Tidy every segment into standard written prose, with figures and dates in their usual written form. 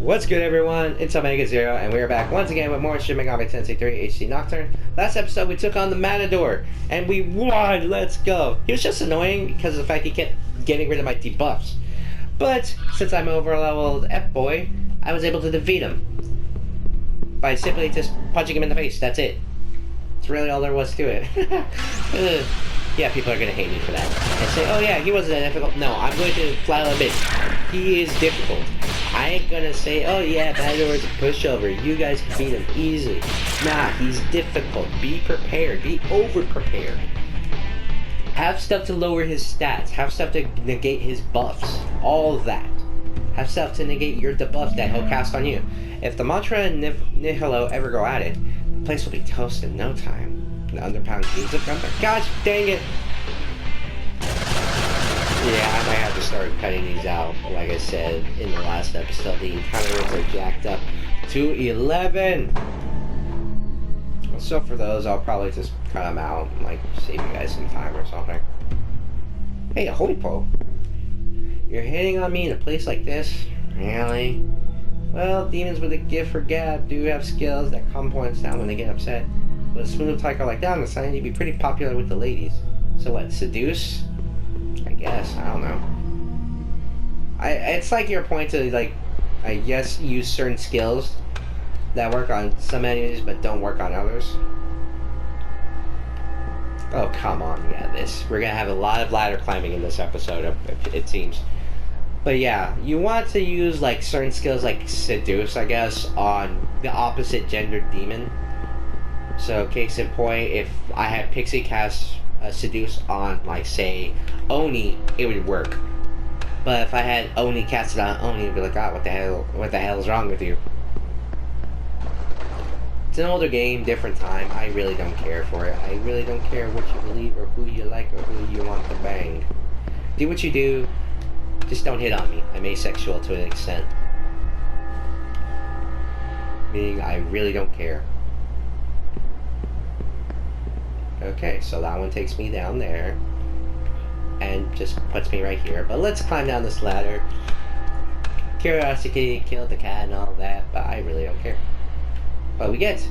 What's good, everyone? It's Omega Zero, and we are back once again with more Shin Megami Tensei 3 HD Nocturne. Last episode, we took on the Matador, and we won! Let's go! He was just annoying because of the fact he kept getting rid of my debuffs. But, since I'm over-leveled F-boy, I was able to defeat him by simply just punching him in the face. That's it. That's really all there was to it. Yeah, people are gonna hate me for that. And say, oh yeah, he wasn't that difficult. No, I'm going to flat out admit, he is difficult. I ain't gonna say, oh yeah, Matador is a pushover. You guys can beat him easily. Nah, he's difficult. Be prepared. Be over-prepared. Have stuff to lower his stats. Have stuff to negate his buffs. All of that. Have stuff to negate your debuffs that he'll cast on you. If the Mantra and Nihilo ever go at it, the place will be toast in no time. The underpound teams of Gunther. Gosh dang it! Yeah, I might have to start cutting these out. Like I said in the last episode, the encounters are jacked up to 11. So for those, I'll probably just cut them out and like save you guys some time or something. Hey, a holy po! You're hitting on me in a place like this? Really? Well, demons with a gift for gab do have skills that calm points down when they get upset. With a smooth tyker like that on the side, you'd be pretty popular with the ladies. So what, seduce? I guess, I don't know. It's like your point to, like, I guess use certain skills that work on some enemies but don't work on others. Oh, come on, yeah, we're gonna have a lot of ladder climbing in this episode, it seems. But yeah, you want to use, like, certain skills like seduce, I guess, on the opposite gender demon. So, case in point, if I had Pixie cast Seduce on, like, say, Oni, it would work. But if I had Oni cast it on Oni, it'd be like, ah, what the hell is wrong with you? It's an older game, different time. I really don't care for it. I really don't care what you believe or who you like or who you want to bang. Do what you do, just don't hit on me. I'm asexual to an extent. Meaning, I really don't care. Okay, so that one takes me down there and just puts me right here. But let's climb down this ladder. Curiosity killed the cat and all that, but I really don't care. But we get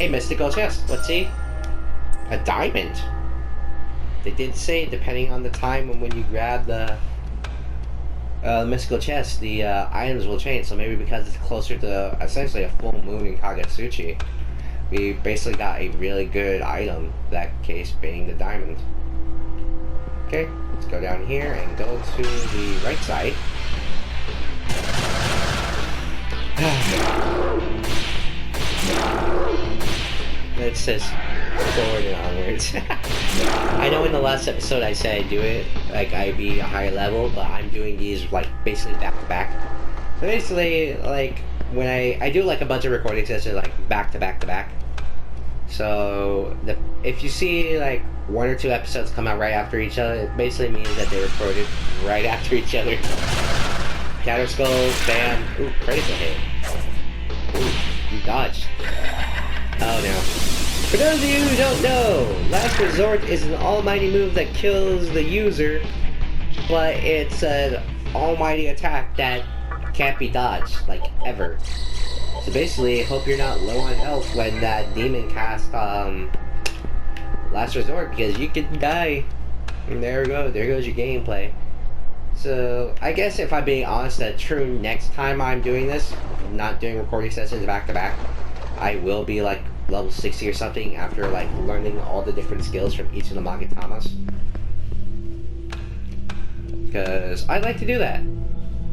a mystical chest. Let's see. A diamond. They did say depending on the time and when you grab the mystical chest, the items will change. So maybe because it's closer to essentially a full moon in Kagetsuchi, we basically got a really good item, that case being the diamond. Okay, let's go down here and go to the right side. It says forward and onwards. I know in the last episode I said I'd do it, like I'd be a higher level, but I'm doing these like basically back to back. So basically, like, when I do like a bunch of recording sessions like back to back to back. So if you see like one or two episodes come out right after each other, it basically means that they recorded right after each other. Counter skulls, bam, ooh, critical hit. Ooh, you dodged. Oh no. For those of you who don't know, Last Resort is an almighty move that kills the user, but it's an almighty attack that can't be dodged, like, ever. So basically, hope you're not low on health when that demon casts Last Resort, because you could die. And there goes your gameplay. So, I guess if I'm being honest, that true next time I'm doing this, not doing recording sessions back to back, I will be like level 60 or something after like learning all the different skills from each of the Magatamas. Because I like to do that.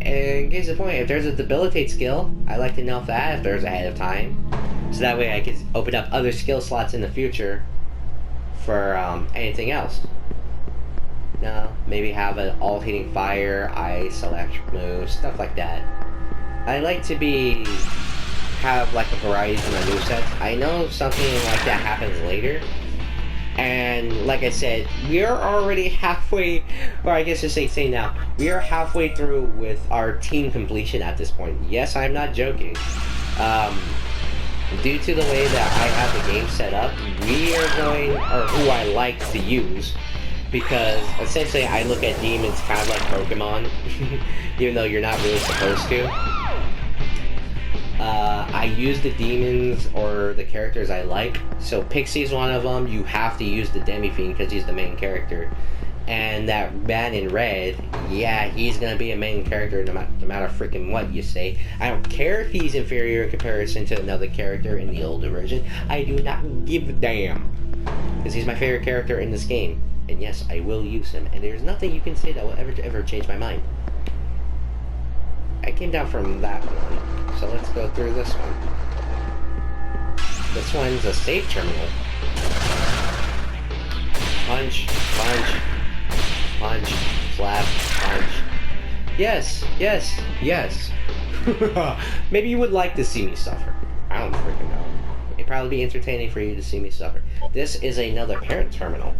And case in point, if there's a debilitate skill, I like to know that if there's ahead of time. So that way I can open up other skill slots in the future for anything else. Maybe have an all-hitting fire, ice, electric move, stuff like that. I like to have like a variety to my movesets. I know something like that happens later. And like I said, we are already halfway, or I guess to say now, we are halfway through with our team completion at this point. Yes, I'm not joking. Due to the way that I have the game set up, we are going, or who I like to use, because essentially I look at demons kind of like Pokemon, even though you're not really supposed to. I use the demons or the characters I like. So Pixie's one of them. You have to use the Demi-Fiend because he's the main character. And that man in red, yeah, he's gonna be a main character no matter freaking what you say. I don't care if he's inferior in comparison to another character in the older version. I do not give a damn. Because he's my favorite character in this game. And yes, I will use him. And there's nothing you can say that will ever change my mind. I came down from that one. So let's go through this one. This one's a save terminal. Punch, punch. Punch, slap, punch. Yes, yes, yes. Maybe you would like to see me suffer. I don't freaking know. It'd probably be entertaining for you to see me suffer. This is another parent terminal.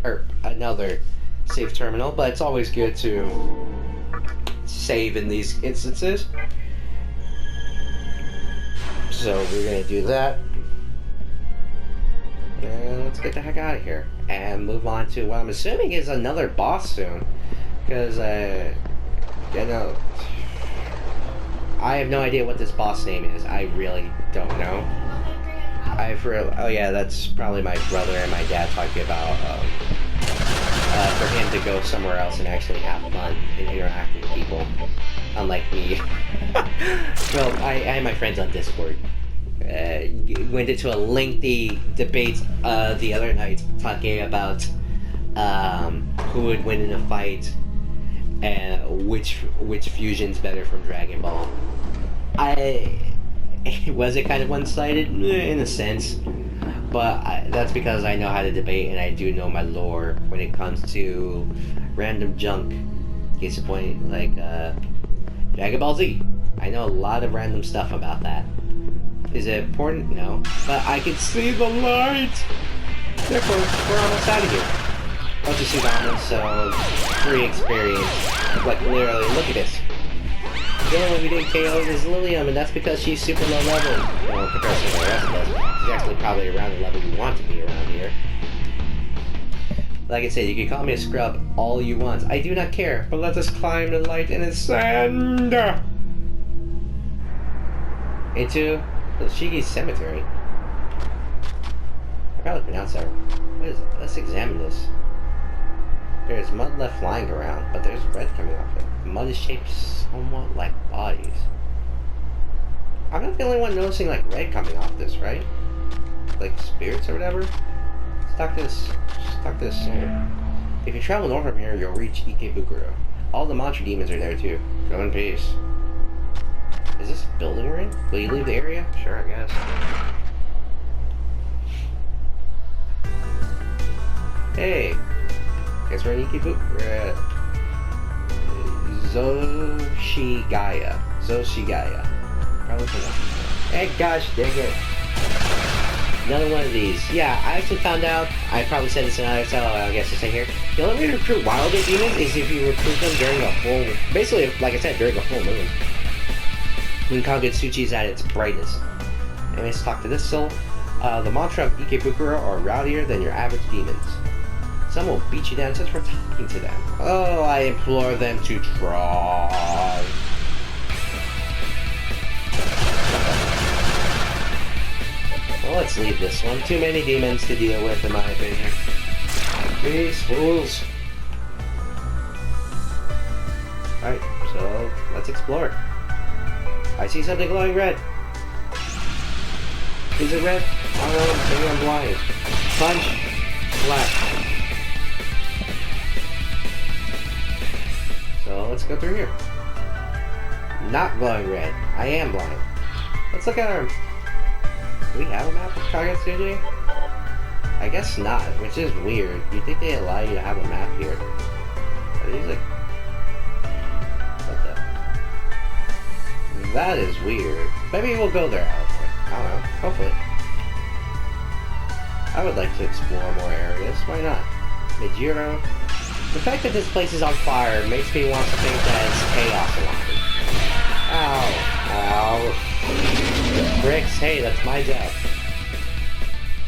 Or another save terminal, but it's always good to save in these instances. So we're gonna do that. And let's get the heck out of here and move on to what I'm assuming is another boss soon, because you know, I have no idea what this boss name is. I really don't know. Oh yeah, that's probably my brother and my dad talking about for him to go somewhere else and actually have fun and interact with people, unlike me. Well, I had my friends on Discord. Went into a lengthy debate the other night talking about who would win in a fight and which fusion's better from Dragon Ball. Was it kind of one-sided? In a sense, but that's because I know how to debate and I do know my lore when it comes to random junk. Case in point, like Dragon Ball Z. I know a lot of random stuff about that. Is it important? No. But I can see the light! Therefore, we're almost out of here. Once you see Diamond, so free experience. Like, literally, look at this. The only one we didn't KO is Lilium, and that's because she's super low level. Well, in comparison to the rest of us. She's actually probably around the level you want to be around here. Like I said, you can call me a scrub all you want. I do not care, but let us climb the light and ascend! Into the Shigi Cemetery. I probably pronounced that. What is it? Let's examine this. There's mud left lying around, but there's red coming off it. The mud is shaped somewhat like bodies. I'm not the only one noticing like red coming off this, right? Like spirits or whatever? Stock this somewhere. If you travel north from here, you'll reach Ikebukuro. All the monster demons are there too. Go in peace. Is this a building we're in? Will you leave the area? Sure, I guess. Hey! Guess we're in Ikebukuro. We're at Zoshigaya. Probably pronounced. Hey gosh, dang it. Another one of these. Yeah, I actually found out, I probably said this in another episode, I guess to say here. The only way to recruit wilder demons is if you recruit them during a full, basically, like I said, during a full moon. When Kagutsuchi is at its brightest. And let's talk to this soul. The mantra of Ikebukuro are rowdier than your average demons. Some will beat you down just for talking to them. Oh, I implore them to try. Well, let's leave this one. Too many demons to deal with, in my opinion. These fools. Alright, so let's explore. I see something glowing red. Is it red? I don't know, maybe I'm blind. Punch. Slap. So let's go through here. Not glowing red. I am blind. Let's look at our... Do we have a map of Kagutsuchi? I guess not, which is weird. You'd think they allow you to have a map here. Are these like... What the... That is weird. Maybe we'll go there, I don't know. Hopefully. I would like to explore more areas. Why not? Mijiro. The fact that this place is on fire makes me want to think that it's chaos around. Ow. Ow. Bricks, hey, that's my job.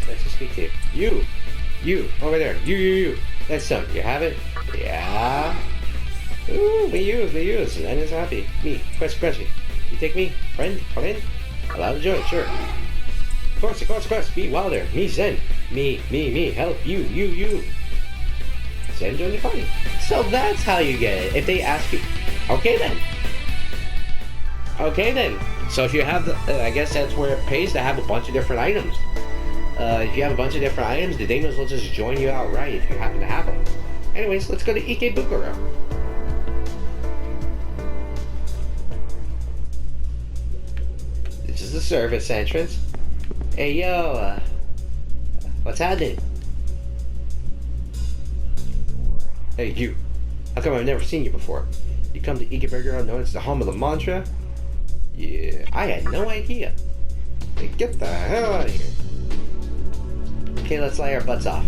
Nice to speak to you. You, over there. You. That's some. You have it? Yeah. Ooh, we use. And is happy. Me, question. You take me? Friend? Come in? Allow the joint, sure. Of course. Be wilder. Me, Zen. Me. Help. You. Zen join the party. So that's how you get it. If they ask you... Okay then. So if you have the... I guess that's where it pays to have a bunch of different items. If you have a bunch of different items, the Demos will just join you outright if you happen to have them. Anyways, let's go to Ikebukuro. This is the service entrance. Hey yo, what's happening? Hey you, how come I've never seen you before? You come to Ikebukuro known as the home of the mantra? Yeah, I had no idea. Hey, get the hell out of here. Okay, let's lay our butts off.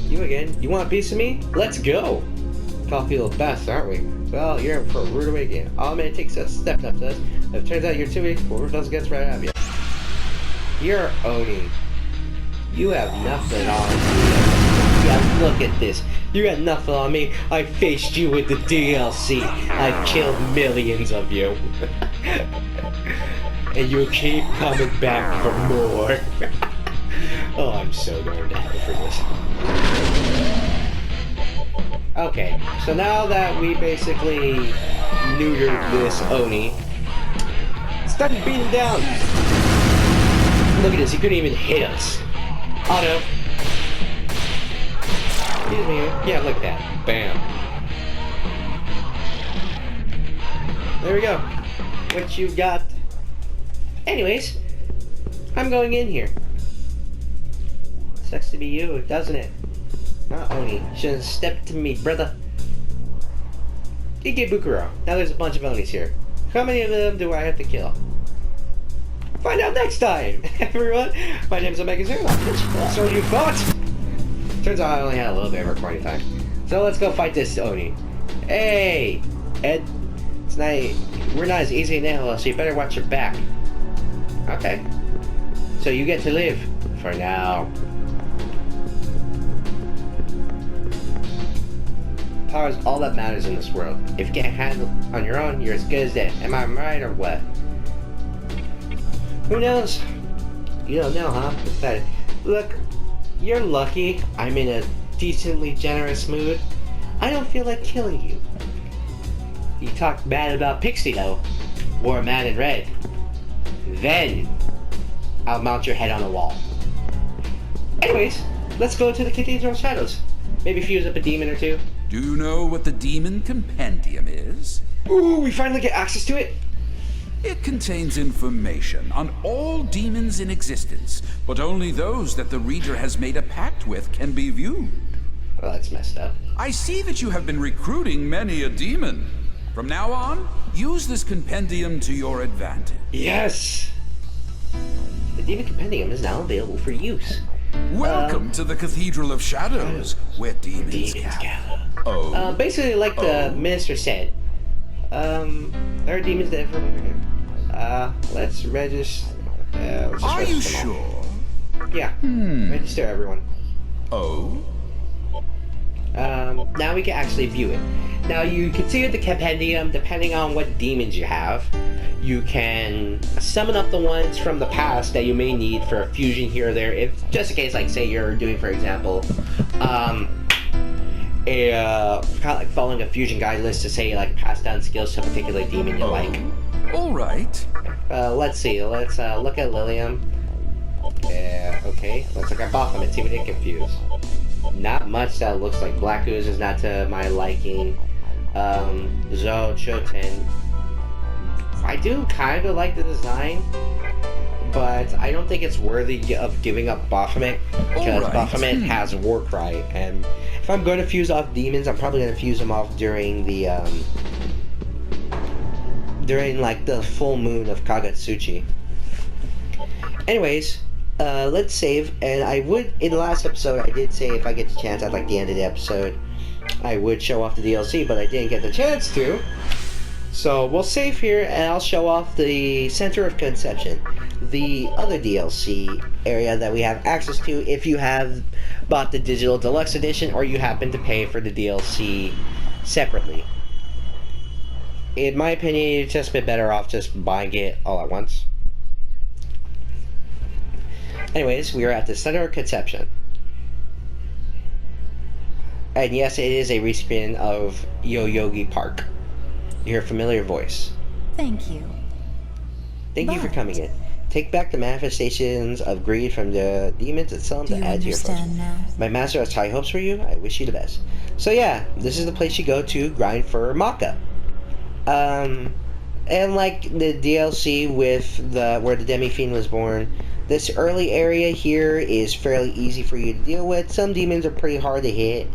You again? You want a piece of me? Let's go! Call feel the best, aren't we? Well, you're in for a rude awakening. All man takes a step up to us. If it turns out you're too weak, well, does gets right out of you. You're Oni. You have nothing on me. Yeah, look at this. You got nothing on me. I faced you with the DLC. I've killed millions of you. And you keep coming back for more. Oh, I'm so darn happy for this. Okay, so now that we basically neutered this Oni, it's time to beat him down. Look at this, he couldn't even hit us. Auto. Excuse me. Yeah, look at that. Bam. There we go. What you got? Anyways, I'm going in here. Sucks to be you, doesn't it? Not Oni. Shouldn't have stepped to me, brother. Ikebukuro. Now there's a bunch of Onis here. How many of them do I have to kill? Find out next time! Everyone, my name is Megami. So you thought? Turns out I only had a little bit of recording time. So let's go fight this Oni. Hey! Ed, it's not... We're not as easy now, so you better watch your back. Okay. So you get to live. For now. Power is all that matters in this world. If you can't handle it on your own, you're as good as dead. Am I right or what? Who knows? You don't know, huh? Pathetic. Look, you're lucky I'm in a decently generous mood. I don't feel like killing you. You talk bad about Pixie though. Or a man in red. Then I'll mount your head on a wall. Anyways, let's go to the Cathedral Shadows. Maybe fuse up a demon or two. Do you know what the Demon Compendium is? Ooh, we finally get access to it? It contains information on all demons in existence, but only those that the reader has made a pact with can be viewed. Well, that's messed up. I see that you have been recruiting many a demon. From now on, use this compendium to your advantage. Yes! The Demon Compendium is now available for use. Welcome to the Cathedral of Shadows, where demons gather. Oh. Basically, like the minister said, there are demons that let's register. Let's just are you register them all. sure? Yeah. Register everyone. Oh. Now we can actually view it. Now you can see the compendium, depending on what demons you have. You can summon up the ones from the past that you may need for a fusion here or there, if just in case, like say you're doing, for example, kind of like following a fusion guide list to say like pass down skills to a particular demon you like. All right. Let's see. Let's look at Lilium. Yeah. Okay. Let's look at Baphomet. See what it confused. Not much that looks like Black Ooze is not to my liking. Zo Choten. I do kind of like the design, but I don't think it's worthy of giving up Baphomet, because Baphomet has Warcry, and if I'm going to fuse off demons, I'm probably going to fuse them off during the like the full moon of Kagatsuchi. Anyways, let's save, and I would, in the last episode, I did say if I get the chance at like the end of the episode, I would show off the DLC, but I didn't get the chance to. So we'll save here, and I'll show off the Center of Conception, the other DLC area that we have access to if you have bought the Digital Deluxe Edition or you happen to pay for the DLC separately. in my opinion, you'd just be better off just buying it all at once. Anyways, we are at the Center of Conception. And yes, it is a respin of Yoyogi Park. You hear a familiar voice. Thank you. Thank you for coming in. Take back the manifestations of greed from the demons and sell them to add to your fortune. Now? My master has high hopes for you. I wish you the best. So yeah, this is the place you go to grind for Maka. And like the DLC with where the Demi-Fiend was born, this early area here is fairly easy for you to deal with. Some demons are pretty hard to hit.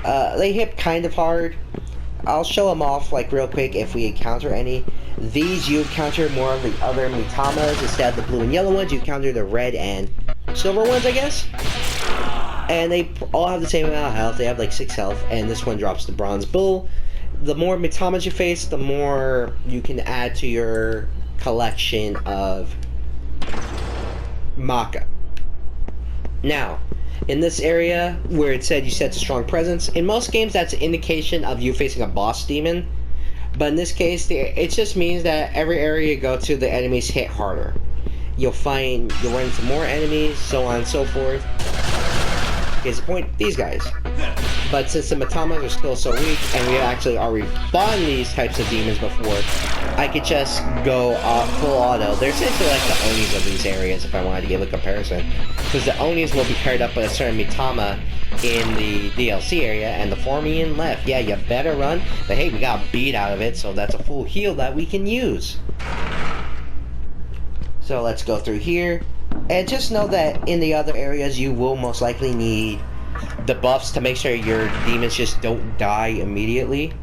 They hit kind of hard. I'll show them off like real quick if we encounter any. These you encounter more of the other Mitamas instead of the blue and yellow ones. You encounter the red and silver ones, I guess. And they all have the same amount of health. They have like 6 health, and this one drops the bronze bull. The more Mitamas you face, the more you can add to your collection of Maka. Now, in this area where it said you set a strong presence, in most games that's an indication of you facing a boss demon. But in this case, it just means that every area you go to, the enemies hit harder. You'll run into more enemies, so on and so forth. Case in point, these guys. But since the Matamas are still so weak, and we actually already fought these types of demons before, I could just go full auto. They're essentially like the Onis of these areas, if I wanted to give a comparison. Because the Onis will be paired up with a certain Mitama in the DLC area, and the Formian left. Yeah, you better run, but hey, we got a beat out of it, so that's a full heal that we can use. So let's go through here. And just know that in the other areas, you will most likely need the buffs to make sure your demons just don't die immediately.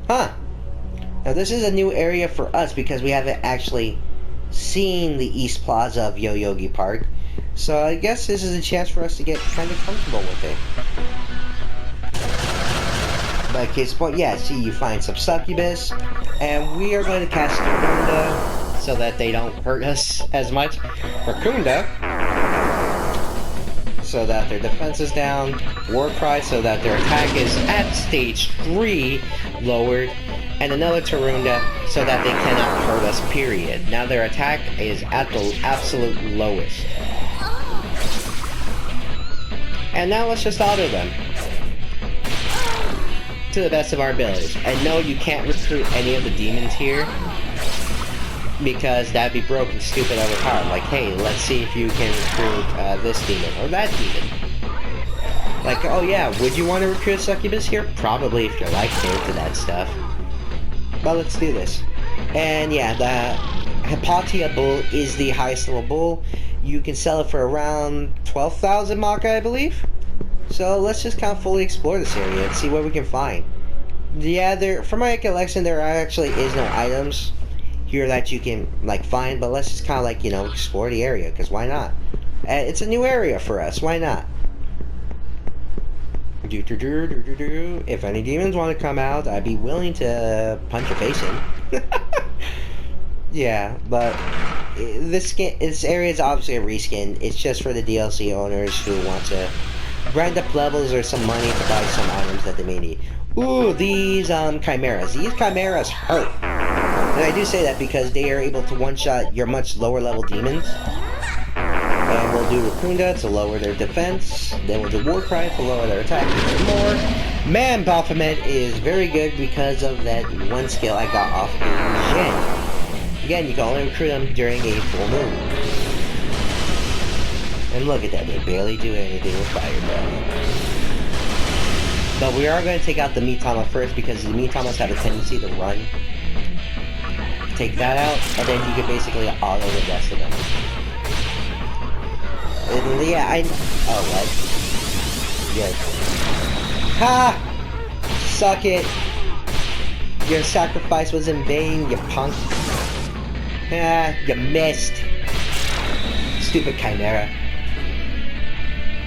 Huh. Now this is a new area for us because we haven't actually seen the East Plaza of Yoyogi Park. So I guess this is a chance for us to get kind of comfortable with it. But case in point, yeah, see, you find some succubus, and we are going to cast Racunda so that they don't hurt us as much. Racunda, so that their defense is down. Warcry, so that their attack is at stage 3 lowered. And another Tarunda, so that they cannot hurt us, period. Now their attack is at the absolute lowest. And now let's just auto them to the best of our abilities. And no, you can't recruit any of the demons here, because that'd be broken, stupid, overpowered. Like, hey, let's see if you can recruit this demon or that demon. Like, oh yeah, would you want to recruit Succubus here? Probably, if you're like into that stuff. But let's do this. And yeah, the Hypatia Bull is the highest level bull. You can sell it for around 12,000 Maka, I believe. So let's just kind of fully explore this area and see what we can find. Yeah, for my collection, there actually is no items here that you can like find, but let's just kind of like, you know, explore the area, because why not? It's a new area for us, why not? If any demons want to come out, I'd be willing to punch a face in. Yeah, but this area is obviously a reskin. It's just for the DLC owners who want to grind up levels or some money to buy some items that they may need. Ooh, these chimeras. These chimeras hurt. And I do say that because they are able to one-shot your much lower level demons. And we'll do Racunda to lower their defense. Then we'll do Warcry to lower their attack even more. Man, Baphomet is very good because of that one skill I got off of Shin. Again, you can only recruit them during a full moon. And look at that, they barely do anything with fire breath. But we are going to take out the Mitama first, because the Mitamas have a tendency to run. Take that out, and then you can basically auto the rest of them. And yeah, oh, what? Good. Ha! Suck it! Your sacrifice was in vain, you punk. Ah, you missed. Stupid Chimera.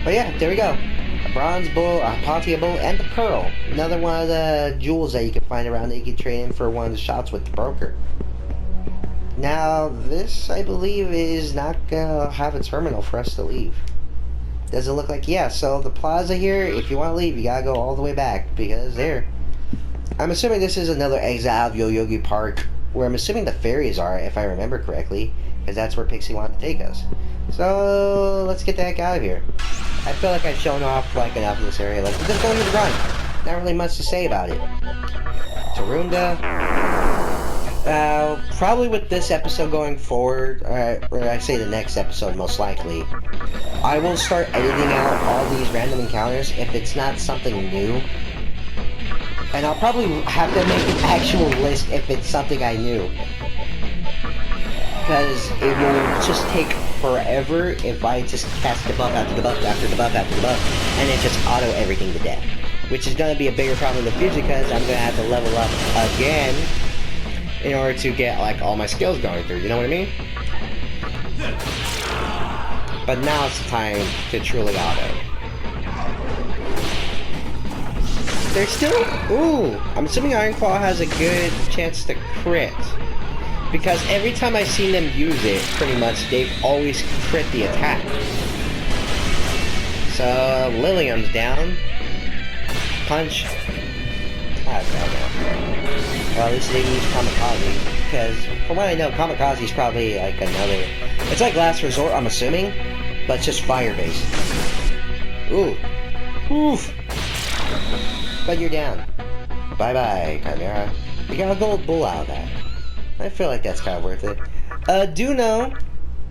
But yeah, there we go. A bronze bull, a Hypatia bull, and a pearl. Another one of the jewels that you can find around that you can trade in for one of the shots with the broker. Now, this, I believe, is not gonna have a terminal for us to leave. Doesn't look like, yeah, so the plaza here, if you want to leave, you gotta go all the way back, because there. I'm assuming this is another exile of Yoyogi Park, where I'm assuming the fairies are, if I remember correctly, because that's where Pixie wanted to take us. So let's get the heck out of here. I feel like I've shown off like enough of this area. Like, just going to the run. Not really much to say about it. Tarunda. Probably with this episode going forward, or I say the next episode most likely, I will start editing out all these random encounters if it's not something new. And I'll probably have to make an actual list if it's something I knew. Because it will just take forever if I just cast the buff after the buff after the buff after the buff, and then just auto everything to death. Which is going to be a bigger problem in the future because I'm going to have to level up again in order to get like all my skills going through, you know what I mean? But now it's the time to truly auto. There's still... Ooh! I'm assuming Iron Claw has a good chance to crit. Because every time I've seen them use it, pretty much, they've always crit the attack. So, Lilium's down. Punch. I don't know. Well, at least they use Kamikaze. Because, from what I know, Kamikaze's probably like another... It's like Last Resort, I'm assuming. But it's just fire-based. Ooh. Oof! But you're down. Bye-bye, Chimera. You got a gold bull out of that. I feel like that's kind of worth it. Do know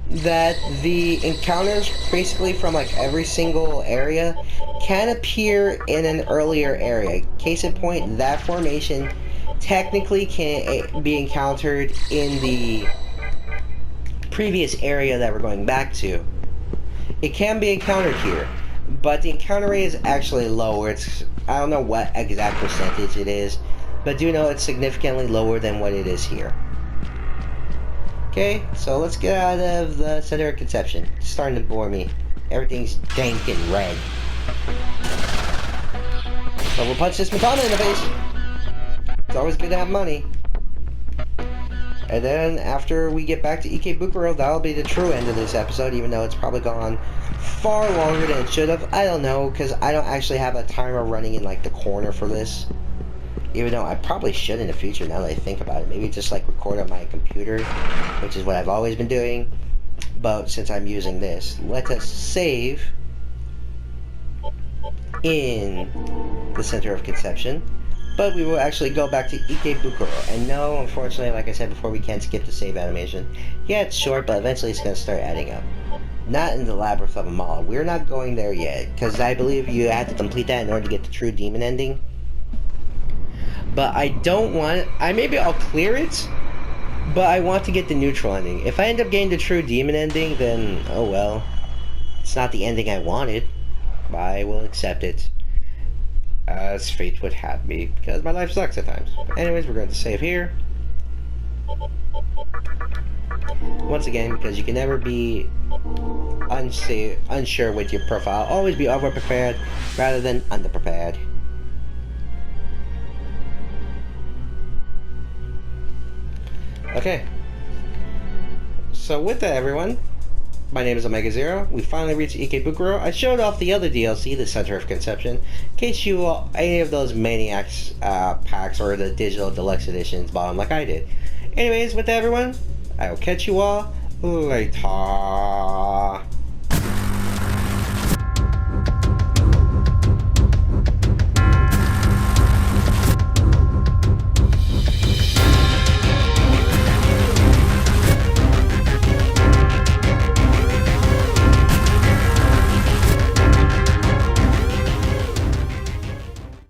that the encounters basically from like every single area can appear in an earlier area. Case in point, that formation technically can be encountered in the previous area that we're going back to. It can be encountered here, but the encounter rate is actually lower. It's, I don't know what exact percentage it is, but do know it's significantly lower than what it is here. Okay, so let's get out of the center of conception. It's starting to bore me. Everything's dank and red. So we'll punch this Madonna in the face. It's always good to have money. And then after we get back to Ikebukuro, that'll be the true end of this episode, even though it's probably gone far longer than it should have. I don't know, because I don't actually have a timer running in like the corner for this. Even though I probably should in the future, now that I think about it. Maybe just like record on my computer, which is what I've always been doing. But since I'm using this, let us save in the center of conception. But we will actually go back to Ikebukuro. And no, unfortunately, like I said before, we can't skip the save animation. Yeah, it's short, but eventually it's going to start adding up. Not in the Labyrinth of Amal. We're not going there yet, because I believe you have to complete that in order to get the true demon ending. But I don't want... maybe I'll clear it, but I want to get the neutral ending. If I end up getting the true demon ending, then, oh well. It's not the ending I wanted, but I will accept it. As fate would have me, because my life sucks at times. Anyways, we're going to save here. Once again, because you can never be unsure with your profile. Always be over-prepared rather than under-prepared. Okay. So with that, everyone, my name is Omega Zero. We finally reached Ikebukuro. I showed off the other DLC, the Center of Conception, in case you any of those Maniacs packs or the digital deluxe editions bought them like I did. Anyways, with that, everyone, I will catch you all later.